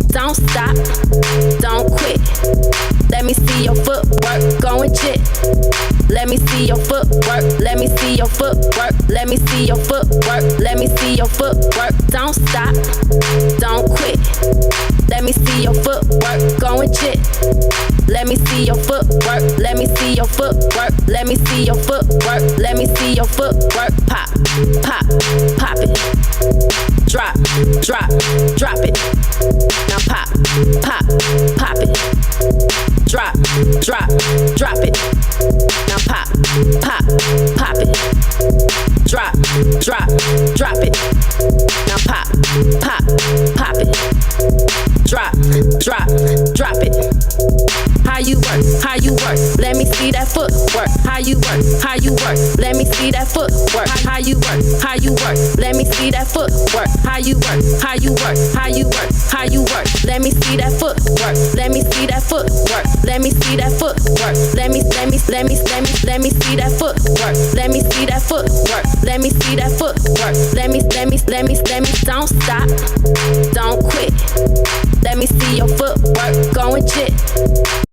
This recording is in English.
Don't stop, don't quit. Let me see your footwork going jit. Let me see your footwork. Let me see your footwork. Let me see your footwork. Let me see your footwork. Don't stop, don't quit. Let me see your footwork going jit. Let me see your footwork. Let me see your footwork. Let me see your footwork. Let me see your footwork. Pop, pop, pop it. Drop, drop, drop it. Now pop, pop, pop it. Drop, drop, drop it. Now pop, pop, pop it. Drop, drop, drop it. Now pop, pop, pop it. Drop, drop, drop it. How you work? How you work? Let me see that footwork. How you work? How you work? Let me see that footwork. How you work? How you work? Let me see that footwork. How you work? How you work? How you work? How you work? Let me see that footwork. Let me see that footwork. Let me see that footwork. Let me see that footwork. Let me see that footwork. Let me see that footwork. Let me don't stop, don't quit. Let me see your footwork going jit.